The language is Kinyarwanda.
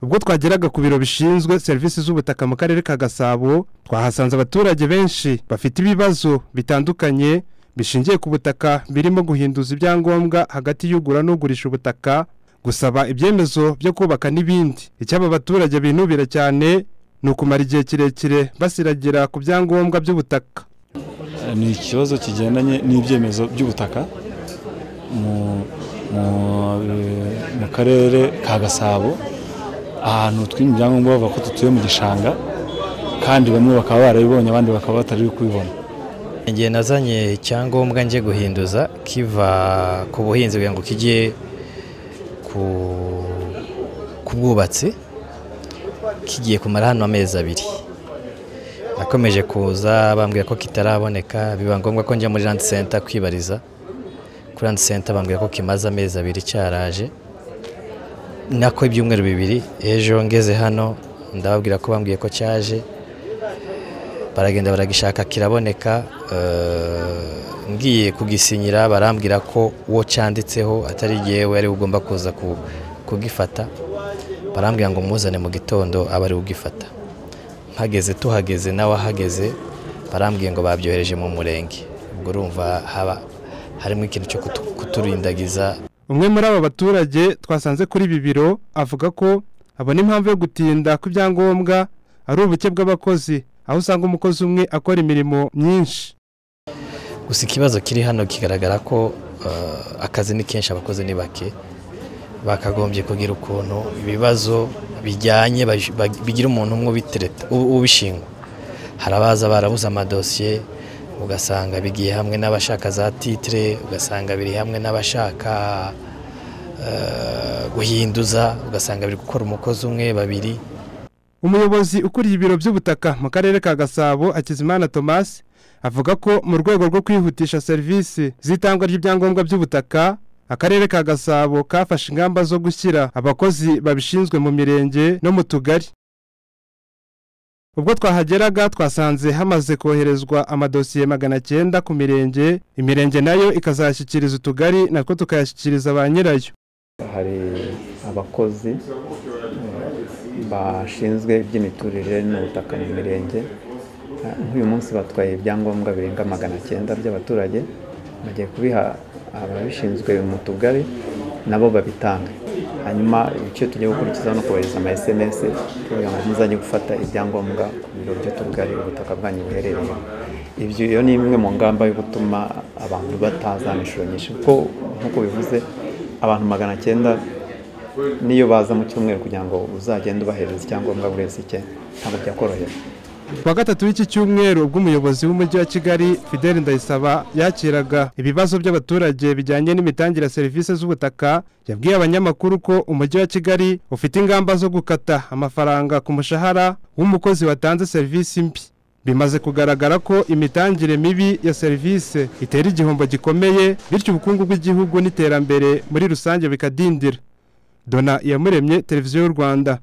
Ubwo twageraga ku biro bishinzwe serivisi z'ubutaka mu karere ka Gasabo, twahasanze abaturage benshi bafite ibibazo bitandukanye bishingiye ku butaka, birimo guhinduza ibyangombwa hagati y'ugura n'ugurisha ubutaka, gusaba ibyemezo byo kubaka n'ibindi. Icyaba abaturage binubira cyane ni ukumara igihe kirekire basiragira ku byangombwa by'ubutaka. Ni ikibazo kigendanye n'ibyemezo by'ubutaka mu karere ka Gasabo, ahantu twimye ibyangombwa bavuga ko tutuye mu gishanga, kandi bamwe bakaba barabibonye abandi bakaba batari kubibona. Ngiye nazanye icyangombwa nje guhinduza kiva ku buhinzi kugira ngo kijye ku bwubatsi, kigiye kumara hano amezi 2. Nakomeje kuza bambwira ko kitaraboneka, biba ngombwa ko njya muri Land Center kwibariza. Kuri Land Center bambwira ko kimaze amezi 2 cyaraje. Nako ibyumweru 2, ejo ngeze hano ndababwira ko bambwiye ko cyaje, baragenda baragishaka kiraboneka. Ngiye kugisinyira barambwira ko uwo cyanditseho atari yewe ari ugomba kuza kugifata, barambwira ngo muzane mu gitondo abari ugifata. Hageze tuhageze nawe ahageze barambwiye ngo babyohereje mu murenge. Ubwo urumva harimo ikintu cyo kuturindagiza. Umwe muri aba baturage twasanze kuri ibi biro avuga ko abona impamvu yo gutinda ku byangombwa ari ubuke bw'abakozi, aho usanga umukozi umwe akora imirimo myinshi. Gusa ikibazo kiri hano kigaragara ko akazi ni kenshi, abakozi ni bake. Bakagombye kugira ukuntu ibibazo bijyanye bigira umuntu umwe ubishingwa. Harabaza barabuza amadosiye, ugasanga bigiye hamwe n'abashaka za titre, ugasanga biri hamwe n'abashaka guhinduza, ugasanga biri gukora umukozi umwe 2. Umuyobozi ukuriye ibiro by'ubutaka mu karere ka Gasabo, Hakizimana Thomas, avuga ko mu rwego rwo kwihutisha serivisi z'itangwa ry'ibyangombwa by'ubutaka, akarere ka Gasabo kafashe ingamba zo gushyira abakozi babishinzwe mu mirenge no mu tugari. Ubwo twahageraga twasanze hamaze koherezwa amadosiye 900 ku mirenge, imirenge nayo ikazashyikiriza utugari, natwo tukayashyikiriza ba nyirayo. Hari abakozi bashinzwe iby'imiturire n'ubutaka mu mirenge. Nk'uyu munsi batwaye ibyangombwa birenga 900 by'abaturage, bagiye kubiha ababishinzwe mu tugari nabo babitanga. Hanyuma icyo tugiye gukurikiza no kohereza ama SMS kugira ngo muzajye gufata ibyangombwa ku biro by'utugari ubutaka bwanyu buherereye. Ibyo iyo ni imwe mu ngamba yo gutuma abantu batazana inshuro nyinshi, kuko nkuko bivuze abantu 900 niyo baza mu cyumweru kugira ngo uzagende ubahereza icyangombwa buri wese ntabwo byakorohera. Kwa gatatu w'iki cyumweru ubwo umuyobozi w'umujyi wa Kigali Fidel Ndayisaba yakiraga ibibazo by'abaturage bijyanye n'imitangire ya serivisi z'ubutaka, yabwiye abanyamakuru ko umujyi wa Kigali ufite ingamba zo gukata amafaranga ku mushahara w'umukozi watanze serivisi mbi. Bimaze kugaragara ko imitangire mibi ya serivisi itera igihombo gikomeye, bityo ubukungu bw'igihugu n'iterambere muri rusange bikadindira. Dona Iyamuremye, Televiziyo y'u Rwanda.